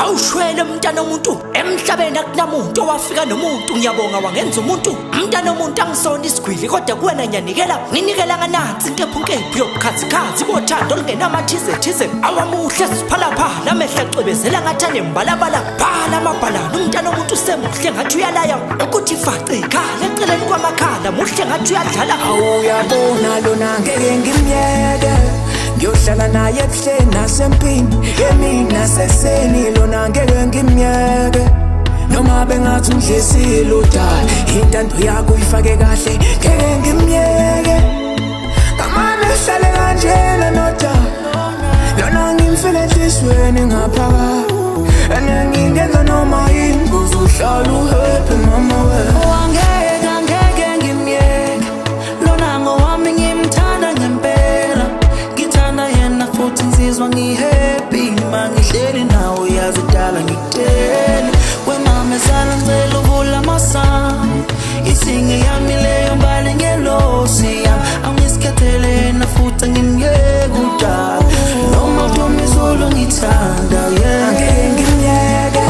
awushwele mntana umuntu emhlabeni akunamuntu owafika nomuntu ngiyabonga wangenza umuntu mntana umuntu angisona isigwili kodwa kuwena ngiyanikela nginikela nganansi nkephu yobukhazikhazi bothando olungenamathize awamuhle siphalaphala amehla cwebezela ngathi anembalabala phala amabhalana umntana umuntu usemuhle ngathi uyalaya ukuthi face ikhala eceleni kwamakhala muhle ngathi uyadlala awuyabona lona ngeke ngimyeke ngiyohlala naye ebuhleni nasempini emini seseni lona ngeke ngimyeke noma bengathi undlesile udala intando yakho uyifake kahle ngeke ngimyeke kamane hlale kanjena nodala lona ngimfile enhlizweni ngaphakathi enengingenza noma yini uzuhlala uhappy mama wena angeke ngimyeke lona ngowami ngimthanda ngempela ngithanda yena futhi ngizizwa ngihappy mangihleli nawe yazi udala ngikutele wena mesana ngicela uvula amasango isinge yami leyo mbali ngelosi yami angisikhethele yena futhi ngimyeke udala noma uDumizulu ngithanda angeke ngimyeke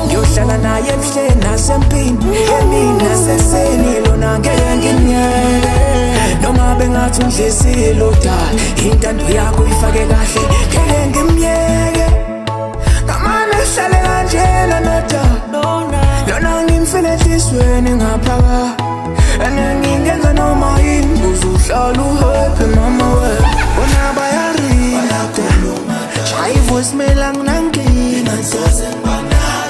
ngiyohlala naye ebuhleni nasempini emini naseseni lona ngeke ngimyeke noma bengathi undlesile udala intando yakho uyifake kahle ngeke ngimyeke kamane hlale kanjena nodala lona ngimfile enhlizweni ngaphakathi enengingenza noma yini uzuhlala uhappy mama wena bona bayarida shaya ivoicemail anginankinga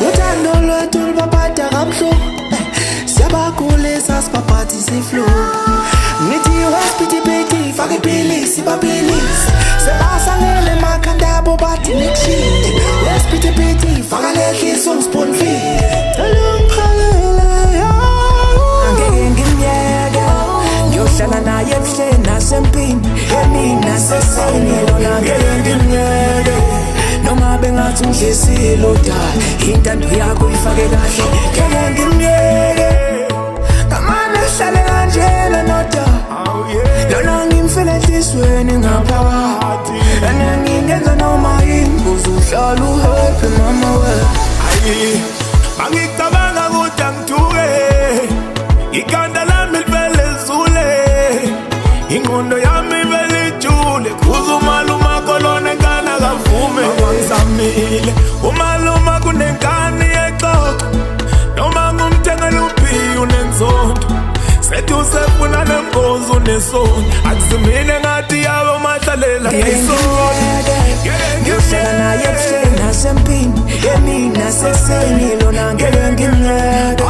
uthando lwethu lubaphatha kabuhlungu siyabakhulisa sibaphathisa iflow ngithi hospitality fake iphilisi babilisi sebasangele emakhanda abo bathi nikushite hospitality faka lehlisa unspoon feed angeke ngimyeke ngiyohlala naye ebuhleni nasempini emini naseseni lona ngeke ngimyeke noma bengathi undlesile udala intando yakho uyifake kahle ngeke ngimyeke kamane hlale kanjena nodala lona ngimfile enhlizweni ngaphakathi enengingenza noma yini uzuhlala uhappy mama wena Mangicabanga ukuthi angithuke ikhanda lami livele zule ingqondo yami ivele ijule kuze umaluma kolona enkana kavume wangizamile umaluma kunenkani exoxa noma ngumthengela uphiyo unenzondo sethi usefuna nembozo unesoni akuzimine ngathi yabe umahlalela ngesoni ngiyohlala naye ebuhleni nasempini emini naseseni lona ngeke ngimyeke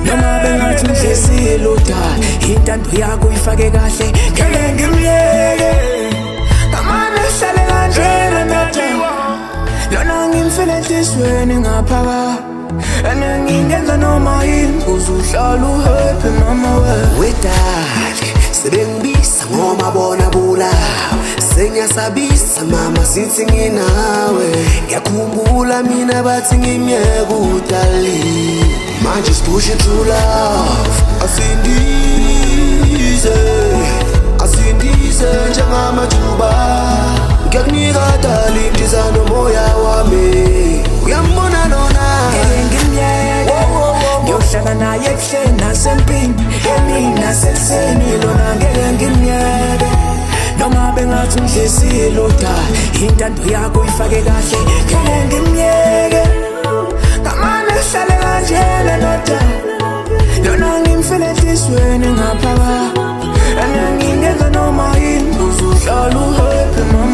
noma bengathi undlesile udala intando yakho uyifake kahle ngeke ngimyeke kamane hlale kanjena nodala lona ngimfile enhlizweni ngaphakathi enengingenza noma yini uzuhlala uhappy mama wena wedali sebengibisa ngomabona bulawa sengiyasabisa mama sithi nginawe ngiyakhumbula mina bathi ngimyeke udali manje sipush it to love asindize njengamajuba ngiyakunika dali ndiza nomoya wami uyambona lona ngimyeke ngiyohlala naye ebuhleni nasempini emini naseseni lona ngeke ngimyeke noma bengathi undlesile udala intando yakho uyifake kahle ngeke ngimyeke kamane hlale kanjena nodala lona ngimfile enhlizweni ngaphakathi enengingenza noma yini uzuhlala uhappy mama